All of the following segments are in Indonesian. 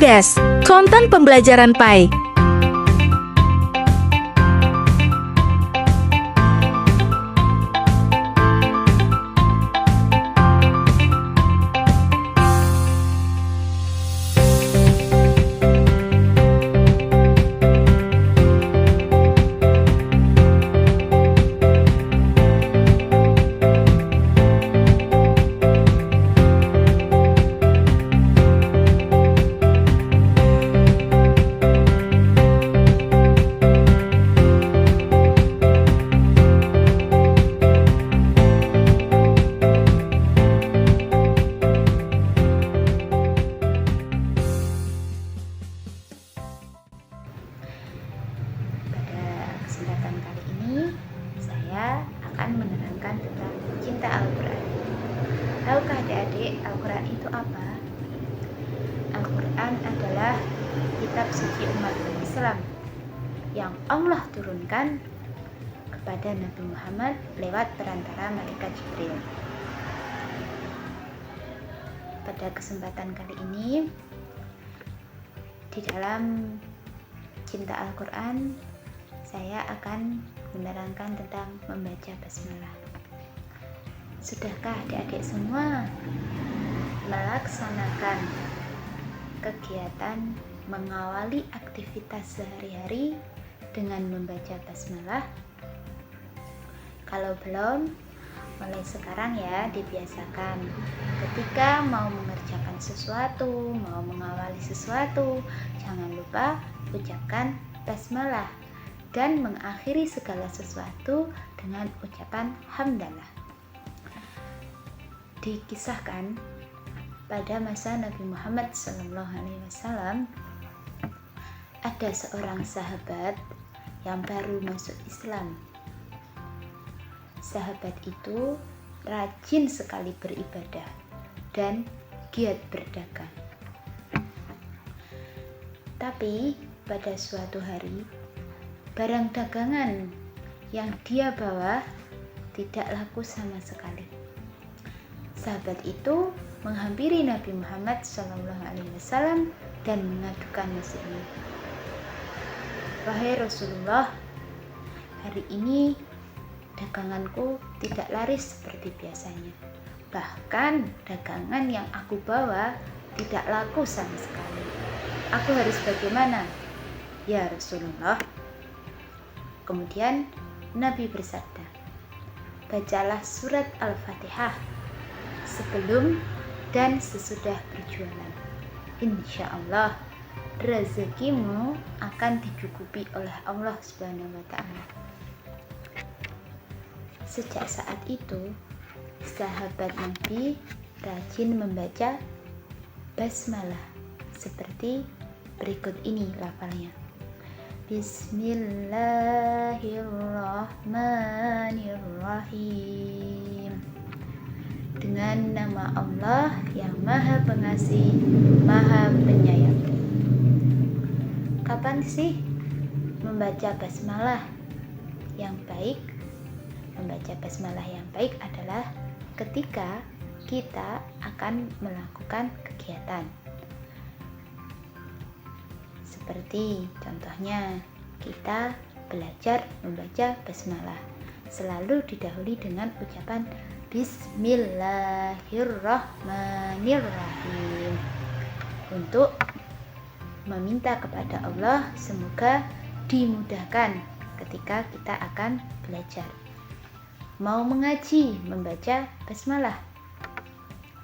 Cerdas, konten pembelajaran PAI. Kesempatan kali ini saya akan menerangkan tentang cinta Al-Quran. Tahukah adik-adik Al-Quran itu apa? Al-Quran adalah kitab suci umat Islam yang Allah turunkan kepada Nabi Muhammad lewat perantara malaikat Jibril. Pada kesempatan kali ini, di dalam cinta Al-Quran, saya akan menerangkan tentang membaca basmalah. Sudahkah adik-adik semua melaksanakan kegiatan mengawali aktivitas sehari-hari dengan membaca basmalah? Kalau belum, mulai sekarang ya dibiasakan. Ketika mau mengerjakan sesuatu, mau mengawali sesuatu, jangan lupa ucapkan basmalah dan mengakhiri segala sesuatu dengan ucapan hamdalah. Dikisahkan pada masa Nabi Muhammad SAW, ada seorang sahabat yang baru masuk Islam. Sahabat itu rajin sekali beribadah dan giat berdagang. Tapi pada suatu hari, barang dagangan yang dia bawa tidak laku sama sekali. Sahabat itu menghampiri Nabi Muhammad SAW dan mengadukan nasibnya. Wahai Rasulullah, hari ini daganganku tidak laris seperti biasanya. Bahkan dagangan yang aku bawa tidak laku sama sekali. Aku harus bagaimana? Ya Rasulullah. Kemudian Nabi bersabda, bacalah surat Al-Fatihah sebelum dan sesudah berjualan. Insya Allah rezekimu akan dicukupi oleh Allah Subhanahu wa Ta'ala. Sejak saat itu, sahabat Nabi rajin membaca basmalah seperti berikut ini lafalnya. Bismillahirrahmanirrahim. Dengan nama Allah yang Maha Pengasih, Maha Penyayang. Kapan sih membaca basmalah yang baik? Membaca basmalah yang baik adalah ketika kita akan melakukan kegiatan. Seperti contohnya kita belajar membaca basmalah, selalu didahului dengan ucapan Bismillahirrahmanirrahim untuk meminta kepada Allah semoga dimudahkan ketika kita akan belajar. Mau mengaji, membaca basmalah.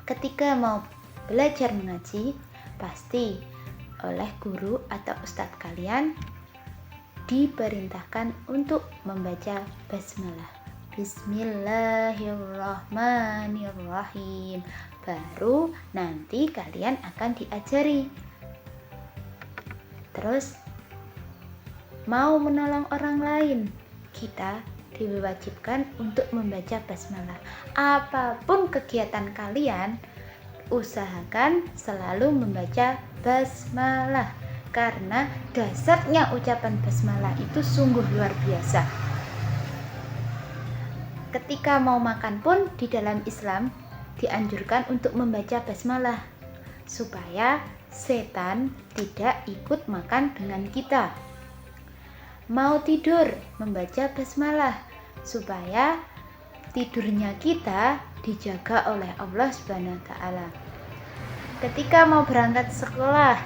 Ketika mau belajar mengaji, pasti oleh guru atau ustadz kalian diperintahkan untuk membaca basmalah. Bismillahirrahmanirrahim. Baru nanti kalian akan diajari. Terus mau menolong orang lain, kita diwajibkan untuk membaca basmalah. Apapun kegiatan kalian, usahakan selalu membaca basmalah, karena dasarnya ucapan basmalah itu sungguh luar biasa. Ketika mau makan pun di dalam Islam dianjurkan untuk membaca basmalah supaya setan tidak ikut makan dengan kita. Mau tidur, membaca basmalah supaya tidurnya kita dijaga oleh Allah Subhanahu wa taala. Ketika mau berangkat sekolah,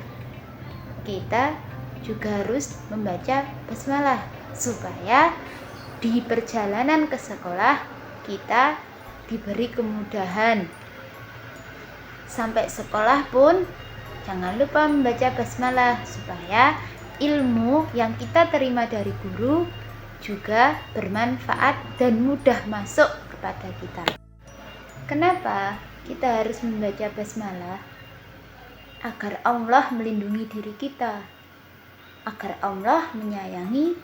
kita juga harus membaca basmalah supaya di perjalanan ke sekolah kita diberi kemudahan. Sampai sekolah pun jangan lupa membaca basmalah supaya ilmu yang kita terima dari guru juga bermanfaat dan mudah masuk kepada kita. Kenapa kita harus membaca basmalah? Agar Allah melindungi diri kita, agar Allah menyayangi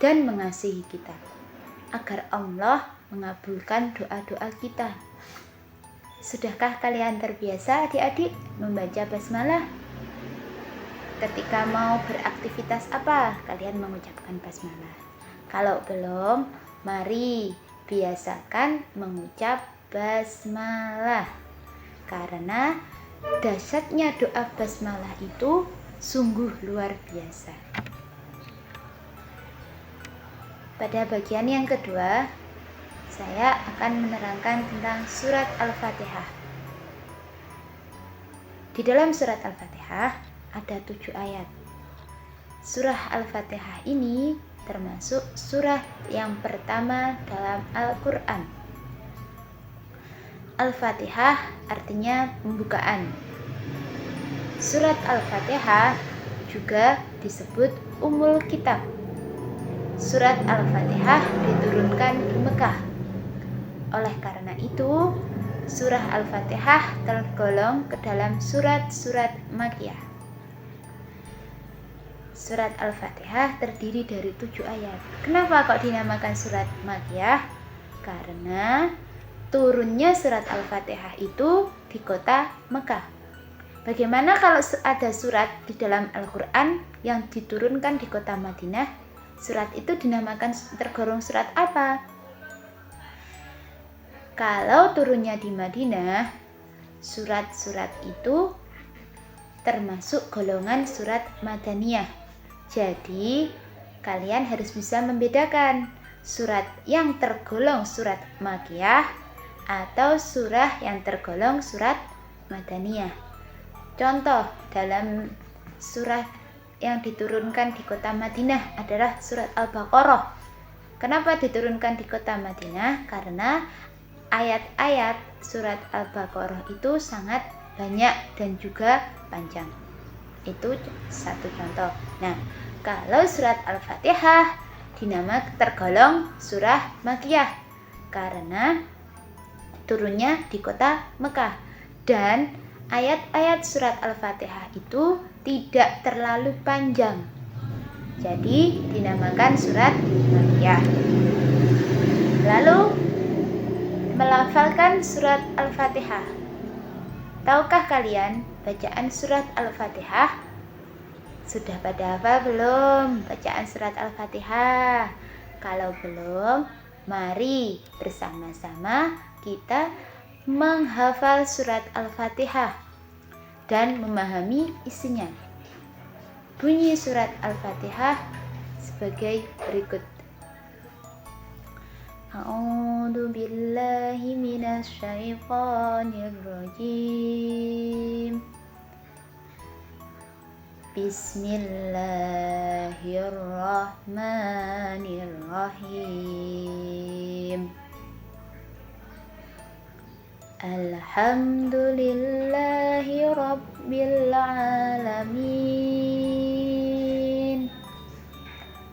dan mengasihi kita, agar Allah mengabulkan doa-doa kita. Sudahkah kalian terbiasa adik-adik membaca basmalah? Ketika mau beraktivitas apa, kalian mengucapkan basmalah. Kalau belum, mari biasakan mengucap basmalah. Karena dahsyatnya doa basmalah itu sungguh luar biasa. Pada bagian yang kedua, saya akan menerangkan tentang surat Al-Fatihah. Di dalam surat Al-Fatihah ada 7 ayat. Surah Al-Fatihah ini termasuk surah yang pertama dalam Al-Quran. Al-Fatihah artinya pembukaan. Surat Al-Fatihah juga disebut Ummul Kitab. Surat Al-Fatihah diturunkan di Mekah. Oleh karena itu, surah Al-Fatihah tergolong ke dalam surat-surat Makkiyah. Surat Al-Fatihah terdiri dari 7 ayat. Kenapa kok dinamakan surat Makkiyah? Karena turunnya surat Al-Fatihah itu di kota Mekah. Bagaimana kalau ada surat di dalam Al-Quran yang diturunkan di kota Madinah? Surat itu dinamakan tergolong surat apa? Kalau turunnya di Madinah, surat-surat itu termasuk golongan surat Madaniyah. Jadi, kalian harus bisa membedakan surat yang tergolong surat Makkiyah atau surah yang tergolong surat Madaniyah. Contoh dalam surah yang diturunkan di kota Madinah adalah surat Al-Baqarah. Kenapa diturunkan di kota Madinah? Karena ayat-ayat surat Al-Baqarah itu sangat banyak dan juga panjang. Itu satu contoh. Nah, kalau surat Al-Fatihah dinamakan tergolong surah Makkiyah karena turunnya di kota Mekah, dan ayat-ayat surat Al-Fatihah itu tidak terlalu panjang, jadi dinamakan surat Makkiyah. Lalu melafalkan surat Al-Fatihah. Tahukah kalian bacaan surat Al-Fatihah? Sudah pada hafal belum bacaan surat Al-Fatihah? Kalau belum, mari bersama-sama kita menghafal surat Al-Fatihah dan memahami isinya. Bunyi surat Al-Fatihah sebagai berikut. A'udzu billahi minasy syaithanir rajim. Bismillahirrahmanirrahim. Alhamdulillahi rabbil alamin.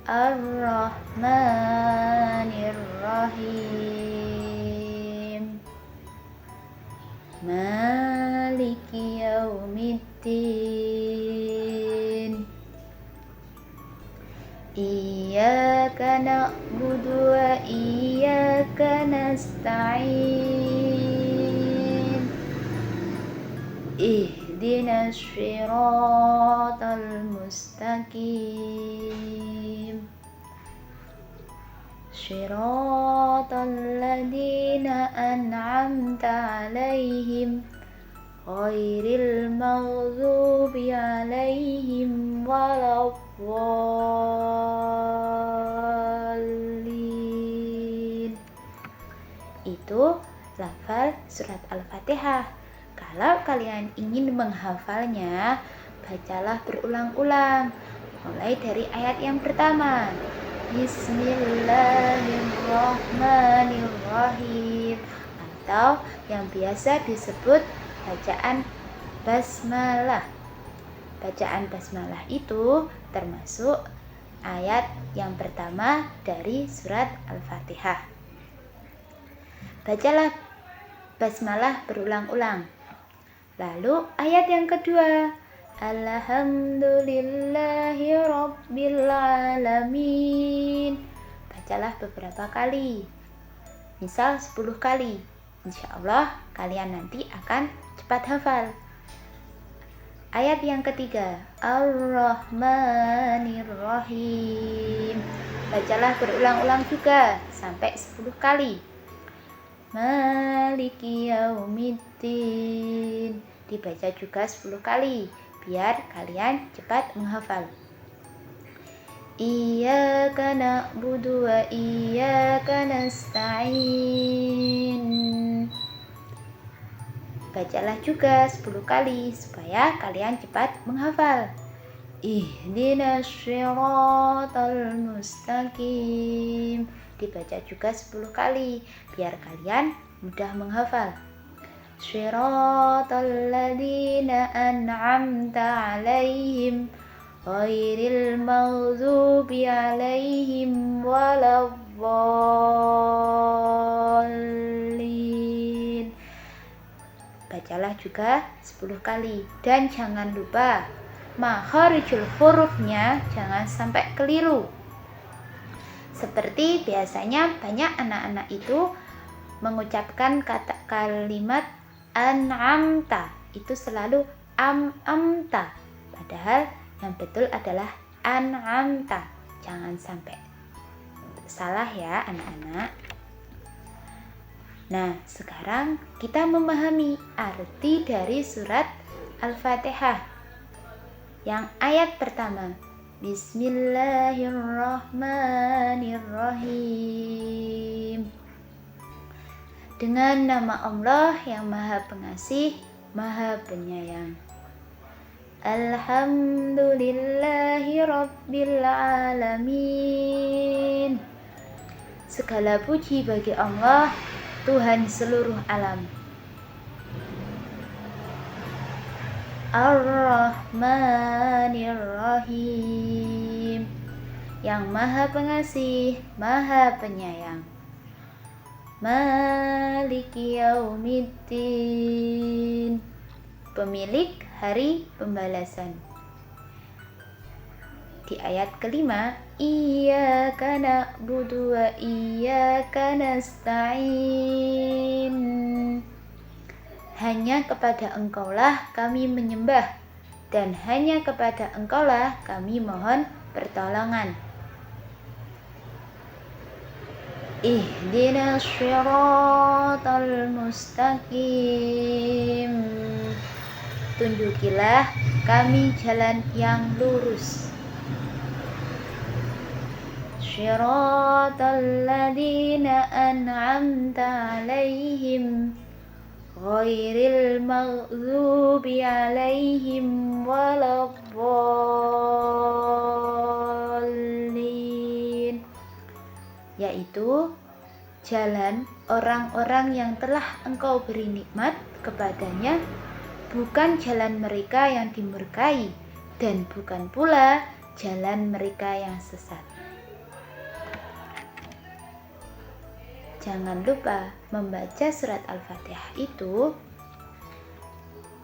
Ar-Rahmanir-Rahim. Maliki yaumiddin. Iyyaka na'budu wa iyyaka nasta'in. Ihdinas shiratal mustaqim. Shiratal ladzina an'amta 'alaihim ghairil maghdubi alaihim waladdallin. Itu lafal surat Al-Fatihah. Kalau kalian ingin menghafalnya, bacalah berulang-ulang mulai dari ayat yang pertama. Bismillahirrahmanirrahim, atau yang biasa disebut bacaan basmalah. Bacaan basmalah itu termasuk ayat yang pertama dari surat Al-Fatihah. Bacalah basmalah berulang-ulang. Lalu ayat yang kedua, Alhamdulillahi Rabbil Alamin. Bacalah beberapa kali, misal 10 kali. Insya Allah kalian nanti akan cepat hafal. Ayat yang ketiga, Ar-Rahmanir-Rahim. Bacalah berulang-ulang juga sampai 10 kali. Maliki yaumiddin. Dibaca juga 10 kali biar kalian cepat menghafal. Iyyaka na'budu wa iyyaka nasta'in. Bacalah juga 10 kali supaya kalian cepat menghafal. Ihdinas syiratal mustaqim. Dibaca juga 10 kali biar kalian mudah menghafal. Syiratal ladzina an'amta 'alaihim ghairil maghdubi 'alaihim waladdallin. Bacalah juga 10 kali dan jangan lupa makharijul hurufnya jangan sampai keliru. Seperti biasanya banyak anak-anak itu mengucapkan kalimat an'amta itu selalu amta, padahal yang betul adalah an'amta. Jangan sampai salah ya anak-anak. Nah, sekarang kita memahami arti dari surat Al-Fatihah. Yang ayat pertama, Bismillahirrahmanirrahim. Dengan nama Allah yang Maha Pengasih, Maha Penyayang. Alhamdulillahi Rabbil Alamin. Segala puji bagi Allah, Tuhan seluruh alam. Ar-Rahmanir-Rahim, yang Maha Pengasih, Maha Penyayang. Maliki yaumiddin, pemilik hari pembalasan. Di ayat kelima, Iyyaka na'budu wa iyyaka nasta'in. Hanya kepada Engkaulah kami menyembah, dan hanya kepada Engkaulah kami mohon pertolongan. Ihdinas syiratal mustaqim. Tunjukilah kami jalan yang lurus. Syiratal ladzina an'amta 'alaihim ghairil maghdubi 'alaihim waladdallin. Yaitu jalan orang-orang yang telah Engkau beri nikmat kepadanya, bukan jalan mereka yang dimurkai, dan bukan pula jalan mereka yang sesat. Jangan lupa membaca surat Al-Fatihah itu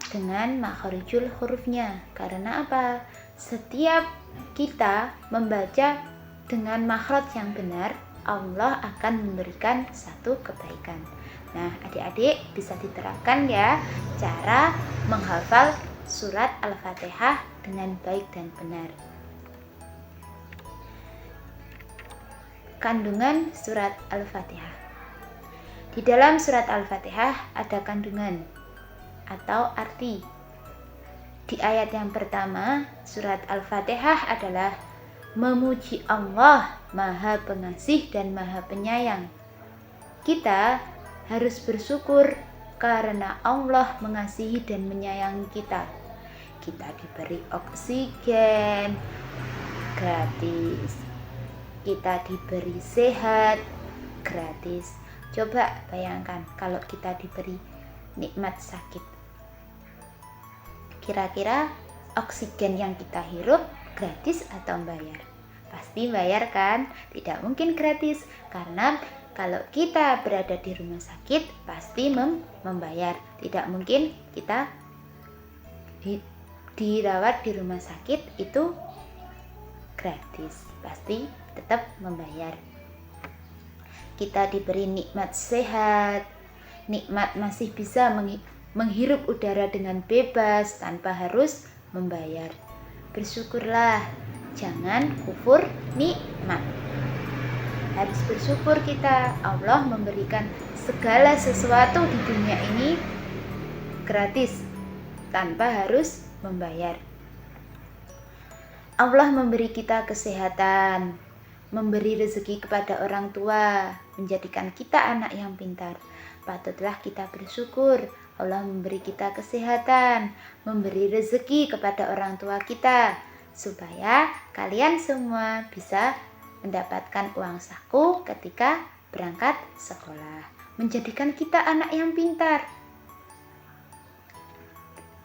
dengan makharijul hurufnya. Karena apa? Setiap kita membaca dengan makhraj yang benar, Allah akan memberikan satu kebaikan. Nah, adik-adik bisa diterapkan ya cara menghafal surat Al-Fatihah dengan baik dan benar. Kandungan surat Al-Fatihah. Di dalam surat Al-Fatihah ada kandungan. atau arti. Di ayat yang pertama, surat Al-Fatihah adalah memuji Allah, Maha Pengasih dan Maha Penyayang. Kita harus bersyukur karena Allah mengasihi dan menyayangi kita. Kita diberi oksigen gratis. Kita diberi sehat gratis. Coba bayangkan kalau kita diberi nikmat sakit. Kira-kira oksigen yang kita hirup gratis atau bayar? Pasti bayar kan? Tidak mungkin gratis, karena kalau kita berada di rumah sakit pasti membayar. Tidak mungkin kita dirawat di rumah sakit itu gratis, pasti tetap membayar. Kita diberi nikmat sehat, nikmat masih bisa menghirup udara dengan bebas tanpa harus membayar. Bersyukurlah, jangan kufur nikmat. Harus bersyukur kita, Allah memberikan segala sesuatu di dunia ini gratis tanpa harus membayar. Allah memberi kita kesehatan, memberi rezeki kepada orang tua, menjadikan kita anak yang pintar. Patutlah kita bersyukur. Allah memberi kita kesehatan, memberi rezeki kepada orang tua kita, supaya kalian semua bisa mendapatkan uang saku ketika berangkat sekolah, menjadikan kita anak yang pintar.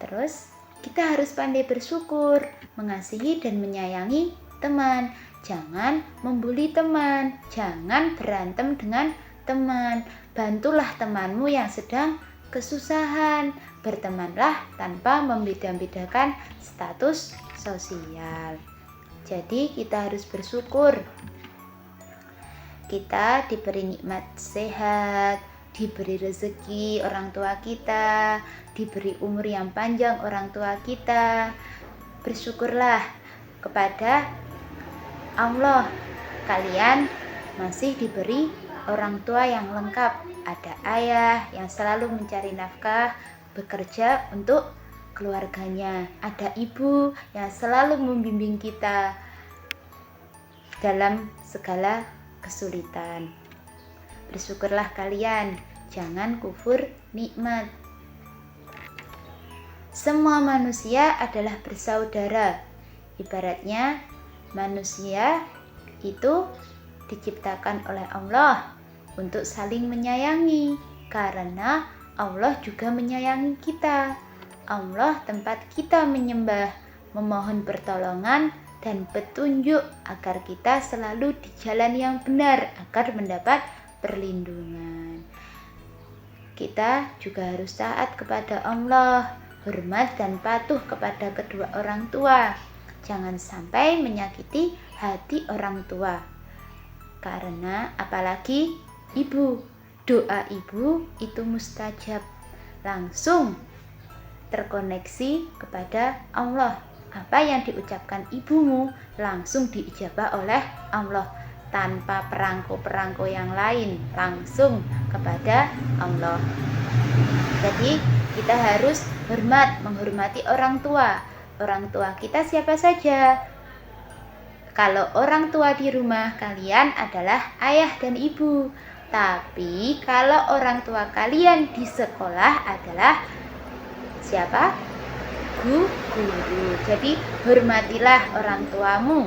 Terus kita harus pandai bersyukur, mengasihi dan menyayangi teman. Jangan membuli teman, jangan berantem dengan teman. Bantulah temanmu yang sedang kesusahan. Bertemanlah tanpa membeda-bedakan status sosial. Jadi kita harus bersyukur. Kita diberi nikmat sehat, diberi rezeki orang tua kita, diberi umur yang panjang orang tua kita. Bersyukurlah kepada Allah. Kalian masih diberi orang tua yang lengkap. Ada ayah yang selalu mencari nafkah, bekerja untuk keluarganya. Ada ibu yang selalu membimbing kita dalam segala kesulitan. Bersyukurlah kalian, jangan kufur nikmat. Semua manusia adalah bersaudara. Ibaratnya manusia itu diciptakan oleh Allah untuk saling menyayangi, karena Allah juga menyayangi kita. Allah tempat kita menyembah, memohon pertolongan dan petunjuk agar kita selalu di jalan yang benar, agar mendapat perlindungan. Kita juga harus taat kepada Allah, hormat dan patuh kepada kedua orang tua. Jangan sampai menyakiti hati orang tua. Karena apalagi ibu, doa ibu itu mustajab, langsung terkoneksi kepada Allah. Apa yang diucapkan ibumu langsung diijabah oleh Allah, tanpa perangko-perangko yang lain, langsung kepada Allah. Jadi kita harus menghormati orang tua. Orang tua kita siapa saja? Kalau orang tua di rumah kalian adalah ayah dan ibu. Tapi kalau orang tua kalian di sekolah adalah siapa? Guru. Jadi hormatilah orang tuamu,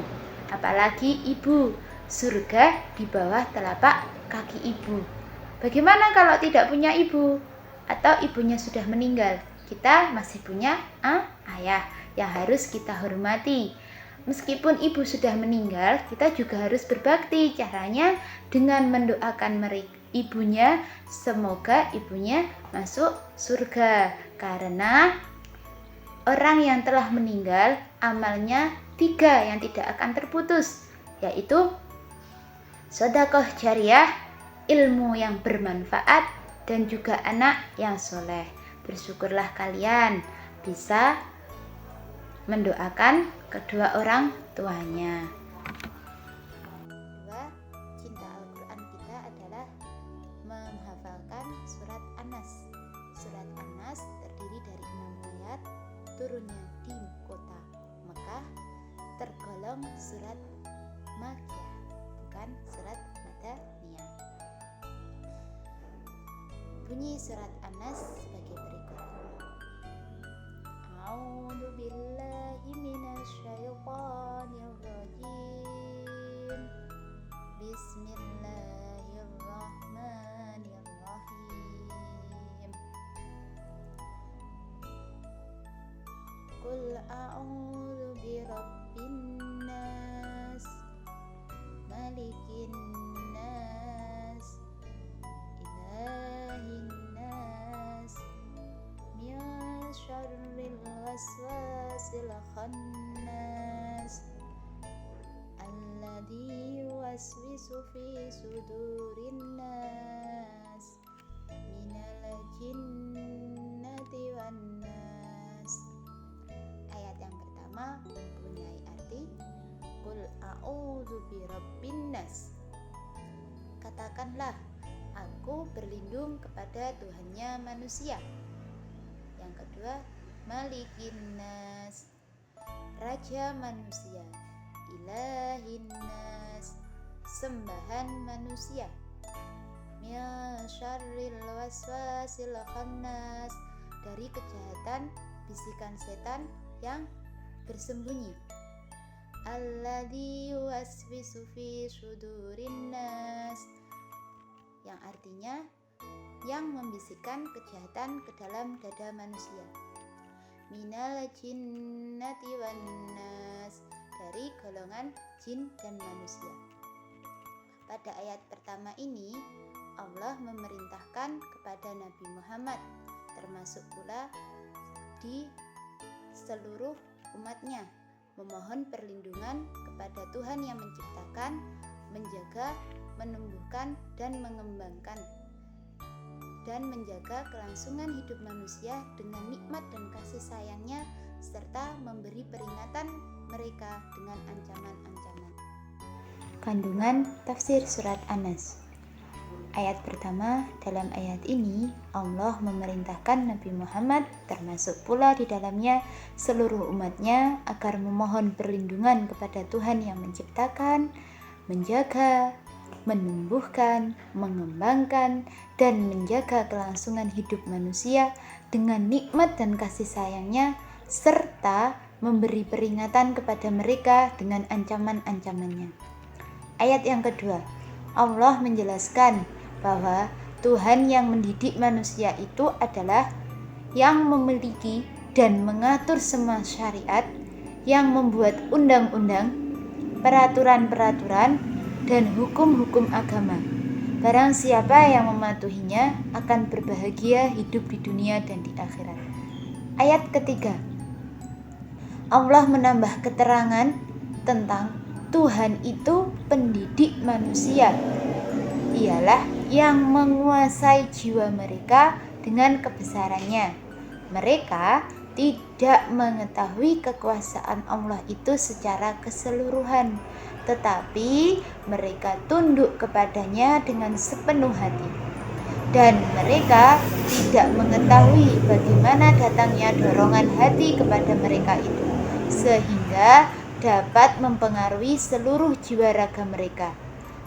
apalagi ibu. Surga di bawah telapak kaki ibu. Bagaimana kalau tidak punya ibu atau ibunya sudah meninggal? Kita masih punya ayah yang harus kita hormati. Meskipun ibu sudah meninggal, kita juga harus berbakti. Caranya dengan mendoakan ibunya, semoga ibunya masuk surga. Karena orang yang telah meninggal, amalnya 3 yang tidak akan terputus, yaitu sedekah jariyah, ilmu yang bermanfaat, dan juga anak yang soleh. Bersyukurlah kalian bisa mendoakan kedua orang tuanya. Kedua, cinta Al-Quran kita adalah menghafalkan surat An-Nas. Surat An-Nas terdiri tergolong surat Makkiyah, bukan surat Madaniyah. Bunyi surat An-Nas sebagai berikut. A'udzu billahi minasyaitonir rajim. Bismillahirrahmanirrahim. Qul a'udzu birabbin nas, malikin nas, ilahin nas, min syarril waswasil khannas, alladzi yuwaswisu fi sudurin nas, minal jinnati wan nas. Ayat yang pertama mempunyai arti Qul a'udzu birabbin nas. Katakanlah, aku berlindung kepada Tuhannya manusia. Yang kedua, Malikin nas, Raja manusia. Ilahin nas, sembahan manusia. Min syarril waswasil khannas, dari kejahatan bisikan setan yang bersembunyi. Alladzi yuwaswisu fi sudurin nas, yang artinya yang membisikkan kejahatan ke dalam dada manusia. Minal jinnati wan nas, dari golongan jin dan manusia. Pada ayat pertama ini Allah memerintahkan kepada Nabi Muhammad, termasuk pula di seluruh umatnya, memohon perlindungan kepada Tuhan yang menciptakan, menjaga, menumbuhkan, dan mengembangkan, dan menjaga kelangsungan hidup manusia dengan nikmat dan kasih sayangnya, serta memberi peringatan mereka dengan ancaman-ancaman. Kandungan tafsir surat An-Nas. Ayat pertama, dalam ayat ini Allah memerintahkan Nabi Muhammad, termasuk pula di dalamnya seluruh umatnya, agar memohon perlindungan kepada Tuhan yang menciptakan, menjaga, menumbuhkan, mengembangkan, dan menjaga kelangsungan hidup manusia dengan nikmat dan kasih sayangnya, serta memberi peringatan kepada mereka dengan ancaman-ancamannya. Ayat yang kedua, Allah menjelaskan bahwa Tuhan yang mendidik manusia itu adalah yang memiliki dan mengatur semua syariat, yang membuat undang-undang, peraturan-peraturan, dan hukum-hukum agama. Barang siapa yang mematuhinya akan berbahagia hidup di dunia dan di akhirat. Ayat ketiga, Allah menambah keterangan tentang Tuhan itu pendidik manusia. Ialah yang menguasai jiwa mereka dengan kebesarannya. Mereka tidak mengetahui kekuasaan Allah itu secara keseluruhan, tetapi mereka tunduk kepadanya dengan sepenuh hati. Dan mereka tidak mengetahui bagaimana datangnya dorongan hati kepada mereka itu, sehingga dapat mempengaruhi seluruh jiwa raga mereka.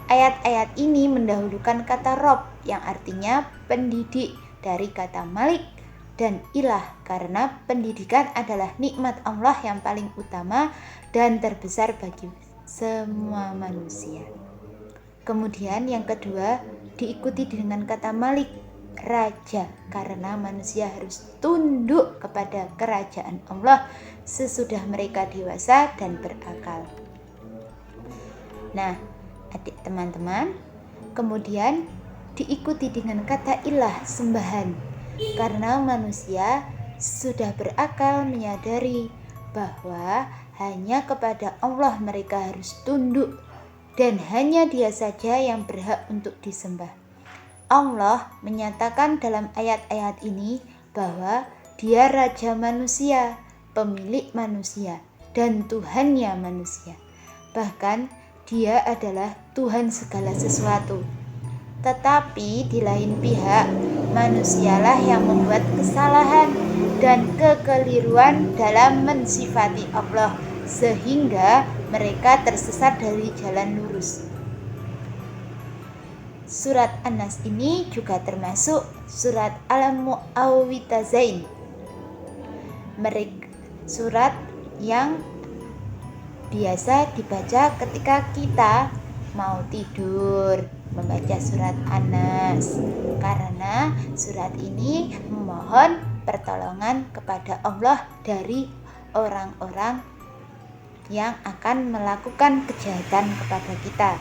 Ayat-ayat ini mendahulukan kata Rob yang artinya pendidik dari kata Malik dan Ilah, karena pendidikan adalah nikmat Allah yang paling utama dan terbesar bagi semua manusia. Kemudian yang kedua diikuti dengan kata Malik, Raja, karena manusia harus tunduk kepada kerajaan Allah sesudah mereka dewasa dan berakal. Nah, adik teman-teman, kemudian diikuti dengan kata Ilah, sembahan, karena manusia sudah berakal menyadari bahwa hanya kepada Allah mereka harus tunduk dan hanya Dia saja yang berhak untuk disembah. Allah menyatakan dalam ayat-ayat ini bahwa Dia Raja manusia, pemilik manusia, dan Tuhannya manusia. Bahkan Dia adalah Tuhan segala sesuatu. Tetapi di lain pihak, manusialah yang membuat kesalahan dan kekeliruan dalam mensifati Allah, sehingga mereka tersesat dari jalan lurus. Surat An-Nas ini juga termasuk surat Al-Mu'awwidzatain. Surat yang biasa dibaca ketika kita mau tidur, membaca surat An-Nas, karena surat ini memohon pertolongan kepada Allah dari orang-orang yang akan melakukan kejahatan kepada kita.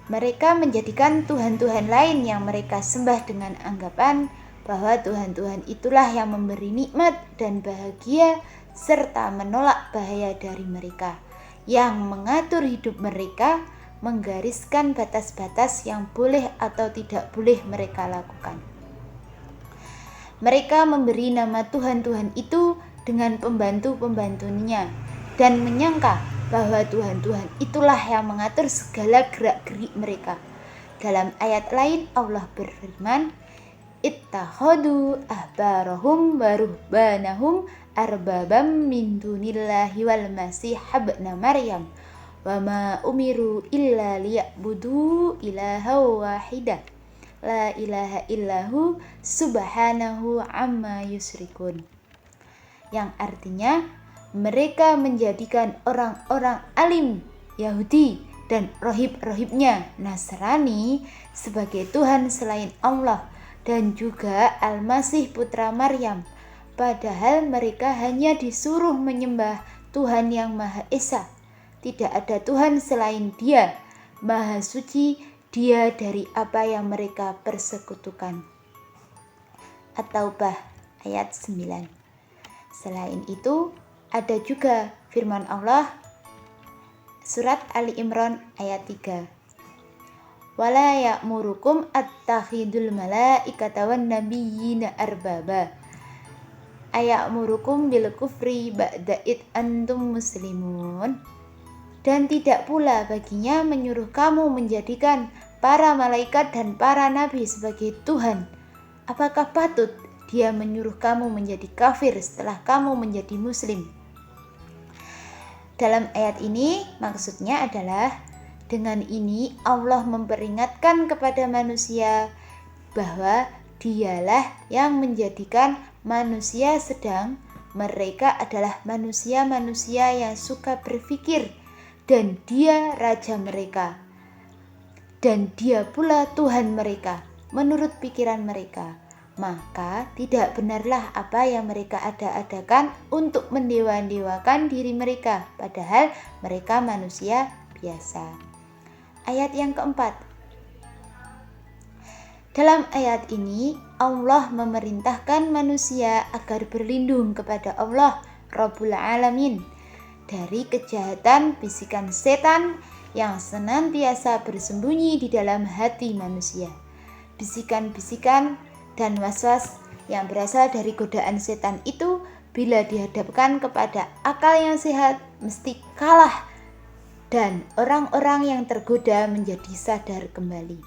Mereka menjadikan Tuhan-Tuhan lain yang mereka sembah dengan anggapan bahwa Tuhan-Tuhan itulah yang memberi nikmat dan bahagia serta menolak bahaya dari mereka, yang mengatur hidup mereka, menggariskan batas-batas yang boleh atau tidak boleh mereka lakukan. Mereka memberi nama Tuhan-Tuhan itu dengan pembantu-pembantunya dan menyangka bahwa Tuhan-Tuhan itulah yang mengatur segala gerak-gerik mereka. Dalam ayat lain Allah berfirman, ittakhadu ahbarahum wa ruhbanahum arbabam min dunillahi wal masih ibna Maryam wa ma umiru illa liya'budu ilaha wahidah la ilaha illahu subhanahu amma yusyrikun, yang artinya mereka menjadikan orang-orang alim Yahudi dan rohib-rohibnya Nasrani sebagai Tuhan selain Allah dan juga Al-Masih putra Maryam, padahal mereka hanya disuruh menyembah Tuhan yang Maha Esa. Tidak ada Tuhan selain Dia, Maha Suci Dia dari apa yang mereka persekutukan. At-Taubah ayat 9. Selain itu, ada juga firman Allah surat Ali Imran ayat 3. Wala ya'murukum attakhidul malaikata wan nabiyyina arbaba aya'murukum bil kufri ba'da id antum muslimun. Dan tidak pula baginya menyuruh kamu menjadikan para malaikat dan para nabi sebagai Tuhan. Apakah patut Dia menyuruh kamu menjadi kafir setelah kamu menjadi muslim? Dalam ayat ini maksudnya adalah dengan ini Allah memperingatkan kepada manusia bahwa Dialah yang menjadikan manusia sedang mereka adalah manusia-manusia yang suka berpikir dan Dia raja mereka dan Dia pula Tuhan mereka menurut pikiran mereka. Maka tidak benarlah apa yang mereka ada-adakan untuk mendewa-dewakan diri mereka, padahal mereka manusia biasa. Ayat yang keempat. Dalam ayat ini Allah memerintahkan manusia agar berlindung kepada Allah Rabbul Alamin dari kejahatan bisikan setan yang senantiasa bersembunyi di dalam hati manusia. Bisikan-bisikan dan was-was yang berasal dari godaan setan itu bila dihadapkan kepada akal yang sehat mesti kalah dan orang-orang yang tergoda menjadi sadar kembali.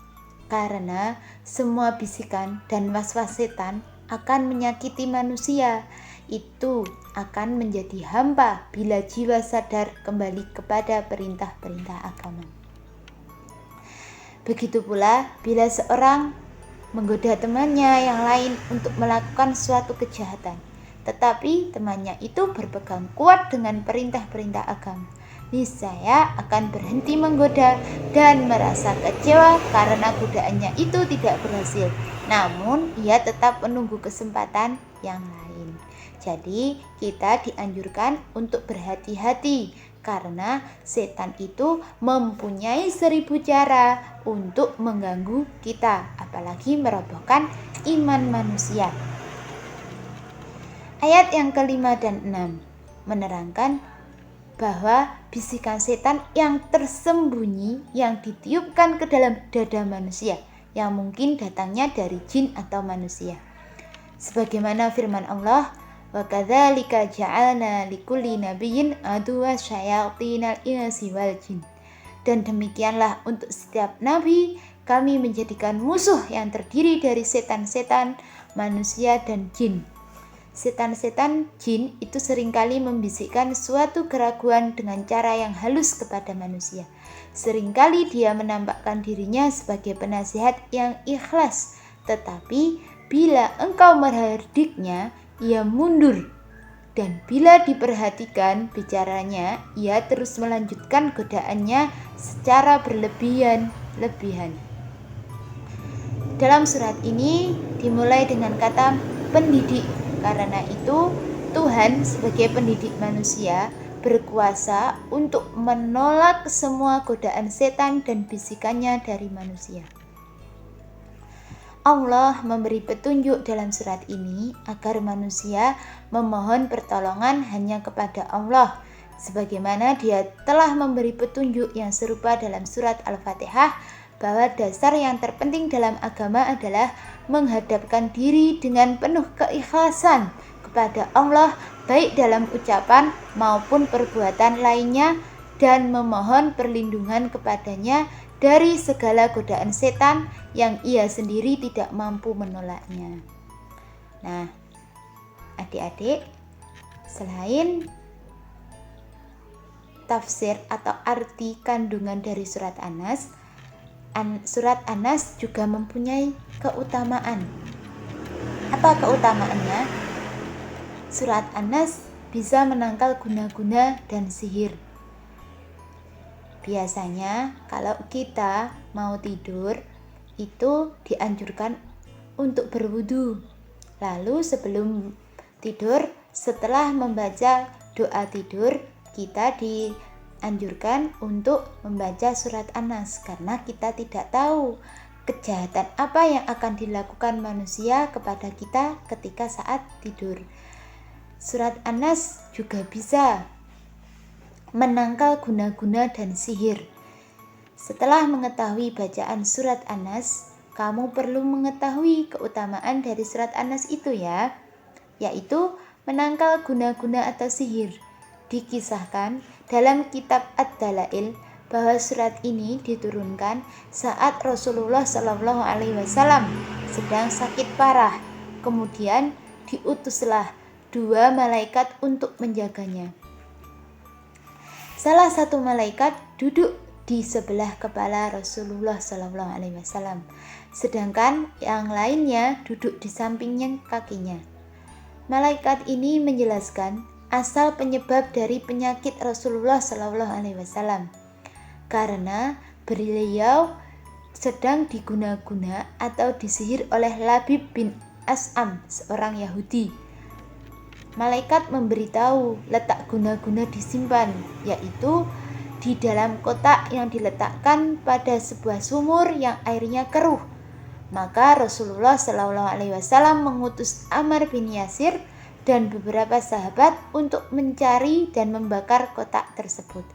Karena semua bisikan dan was-was setan akan menyakiti manusia, itu akan menjadi hampa bila jiwa sadar kembali kepada perintah-perintah agama. Begitu pula bila seorang menggoda temannya yang lain untuk melakukan suatu kejahatan, tetapi temannya itu berpegang kuat dengan perintah-perintah agama, niscaya akan berhenti menggoda dan merasa kecewa karena godaannya itu tidak berhasil. Namun ia tetap menunggu kesempatan yang lain. Jadi kita dianjurkan untuk berhati-hati karena setan itu mempunyai 1000 cara untuk mengganggu kita, apalagi merobohkan iman manusia. Ayat yang kelima dan 6 menerangkan bahwa bisikan setan yang tersembunyi yang ditiupkan ke dalam dada manusia, yang mungkin datangnya dari jin atau manusia. Sebagaimana firman Allah, wa kadzalika ja'alna likulli nabiyyin aduwwa syayatinal insi wal jin. Dan demikianlah untuk setiap nabi kami menjadikan musuh yang terdiri dari setan-setan, manusia dan jin. Setan-setan jin itu seringkali membisikkan suatu keraguan dengan cara yang halus kepada manusia. Seringkali dia menampakkan dirinya sebagai penasihat yang ikhlas, tetapi bila engkau mengherdiknya, ia mundur. Dan bila diperhatikan bicaranya, ia terus melanjutkan godaannya secara berlebihan. Dalam surat ini dimulai dengan kata pendidik. Karena itu, Tuhan sebagai pendidik manusia berkuasa untuk menolak semua godaan setan dan bisikannya dari manusia. Allah memberi petunjuk dalam surat ini agar manusia memohon pertolongan hanya kepada Allah, sebagaimana Dia telah memberi petunjuk yang serupa dalam surat Al-Fatihah bahwa dasar yang terpenting dalam agama adalah menghadapkan diri dengan penuh keikhlasan kepada Allah, baik dalam ucapan maupun perbuatan lainnya, dan memohon perlindungan kepadanya dari segala godaan setan yang ia sendiri tidak mampu menolaknya. Nah, adik-adik, selain tafsir atau arti kandungan dari surat An-Nas juga mempunyai keutamaan. Apa keutamaannya? Surat An-Nas bisa menangkal guna-guna dan sihir. Biasanya kalau kita mau tidur itu dianjurkan untuk berwudu. Lalu sebelum tidur, setelah membaca doa tidur, kita dianjurkan untuk membaca surat An-Nas karena kita tidak tahu kejahatan apa yang akan dilakukan manusia kepada kita ketika saat tidur. Surat An-Nas juga bisa menangkal guna-guna dan sihir. Setelah mengetahui bacaan surat An-Nas, kamu perlu mengetahui keutamaan dari surat An-Nas itu ya, yaitu menangkal guna-guna atau sihir. Dikisahkan dalam kitab Ad-Dalail bahwa surat ini diturunkan saat Rasulullah SAW sedang sakit parah. Kemudian diutuslah 2 malaikat untuk menjaganya. Salah satu malaikat duduk di sebelah kepala Rasulullah SAW, sedangkan yang lainnya duduk di sampingnya kakinya. Malaikat ini menjelaskan asal penyebab dari penyakit Rasulullah SAW, karena beliau sedang diguna-guna atau disihir oleh Labib bin As'am, seorang Yahudi. Malaikat memberitahu letak guna-guna disimpan, yaitu di dalam kotak yang diletakkan pada sebuah sumur yang airnya keruh. Maka Rasulullah SAW mengutus Ammar bin Yasir dan beberapa sahabat untuk mencari dan membakar kotak tersebut.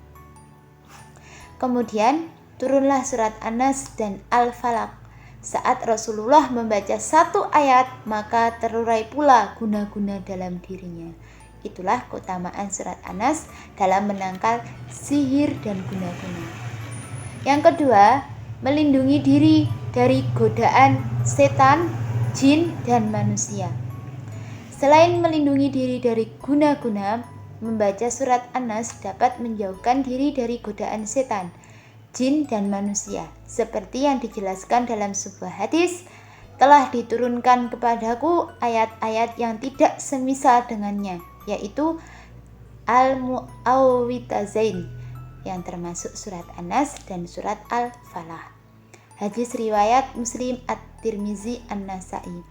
Kemudian turunlah surat An-Nas dan Al-Falaq. Saat Rasulullah membaca 1 ayat, maka terurai pula guna-guna dalam dirinya. Itulah keutamaan surat An-Nas dalam menangkal sihir dan guna-guna. Yang kedua, melindungi diri dari godaan setan, jin, dan manusia. Selain melindungi diri dari guna-guna, membaca surat An-Nas dapat menjauhkan diri dari godaan setan, jin, dan manusia. Seperti yang dijelaskan dalam sebuah hadis, telah diturunkan kepadaku ayat-ayat yang tidak semisal dengannya, yaitu Al-Mu'awwidzain, yang termasuk surat An-Nas dan surat Al-Falah. Hadis riwayat Muslim, At-Tirmizi, An-Nasa'i.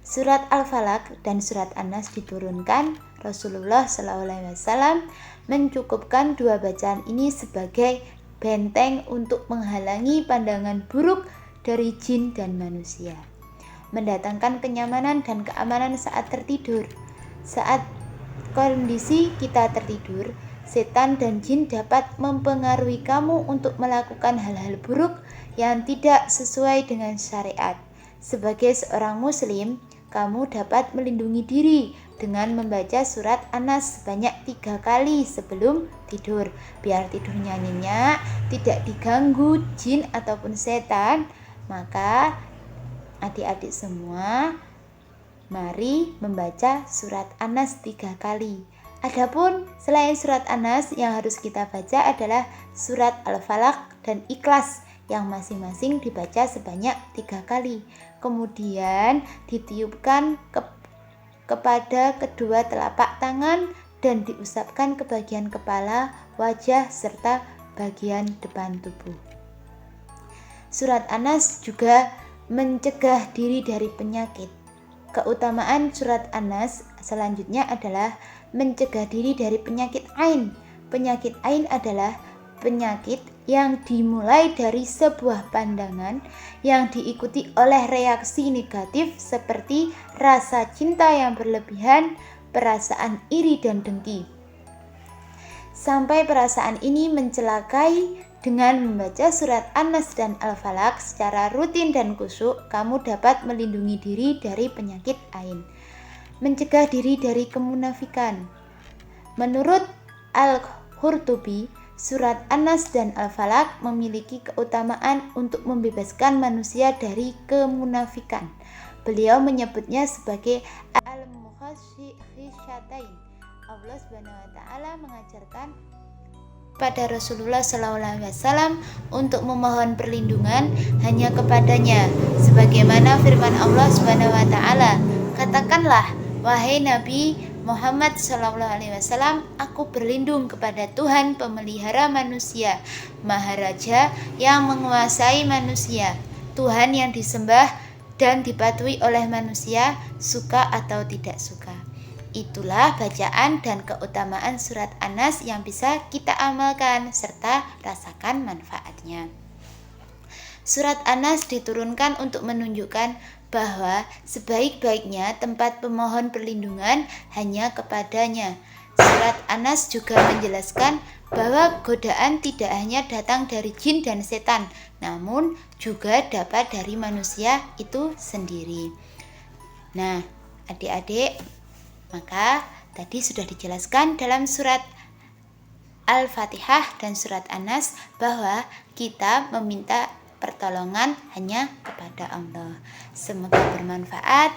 Surat Al-Falaq dan surat An-Nas diturunkan, Rasulullah SAW mencukupkan 2 bacaan ini sebagai benteng untuk menghalangi pandangan buruk dari jin dan manusia, mendatangkan kenyamanan dan keamanan saat tertidur. Saat kondisi kita tertidur, setan dan jin dapat mempengaruhi kamu untuk melakukan hal-hal buruk yang tidak sesuai dengan syariat. Sebagai seorang muslim, kamu dapat melindungi diri dengan membaca surat An-Nas sebanyak 3 kali sebelum tidur, biar tidurnya nyenyak, tidak diganggu jin ataupun setan. Maka adik-adik semua Mari membaca surat An-Nas 3 kali. Adapun selain surat An-Nas yang harus kita baca adalah surat Al-Falaq dan Ikhlas yang masing-masing dibaca sebanyak 3 kali. Kemudian ditiupkan kepada kedua telapak tangan dan diusapkan ke bagian kepala, wajah, serta bagian depan tubuh. Surat An-Nas juga mencegah diri dari penyakit. Keutamaan surat An-Nas selanjutnya adalah mencegah diri dari penyakit ain. Penyakit ain adalah penyakit yang dimulai dari sebuah pandangan yang diikuti oleh reaksi negatif seperti rasa cinta yang berlebihan, perasaan iri dan dengki. Sampai perasaan ini mencelakai. Dengan membaca surat An-Nas dan Al-Falaq secara rutin dan khusyuk, kamu dapat melindungi diri dari penyakit ain. Mencegah diri dari kemunafikan. Menurut Al-Qurtubi, surat An-Nas dan Al-Falaq memiliki keutamaan untuk membebaskan manusia dari kemunafikan. Beliau menyebutnya sebagai al-mukhashisyatain. Allah Subhanahu wa taala mengajarkan pada Rasulullah SAW untuk memohon perlindungan hanya kepadanya, sebagaimana firman Allah Subhanahu wa taala, katakanlah wahai Nabi Muhammad SAW, aku berlindung kepada Tuhan pemelihara manusia, Maharaja yang menguasai manusia, Tuhan yang disembah dan dipatuhi oleh manusia, suka atau tidak suka. Itulah bacaan dan keutamaan surat An-Nas yang bisa kita amalkan serta rasakan manfaatnya. Surat An-Nas diturunkan untuk menunjukkan bahwa sebaik-baiknya tempat pemohon perlindungan hanya kepadanya. Surat An-Nas juga menjelaskan bahwa godaan tidak hanya datang dari jin dan setan, namun juga dapat dari manusia itu sendiri. Nah, adik-adik, maka tadi sudah dijelaskan dalam surat Al-Fatihah dan surat An-Nas bahwa kita meminta pertolongan hanya kepada Allah. Semoga bermanfaat.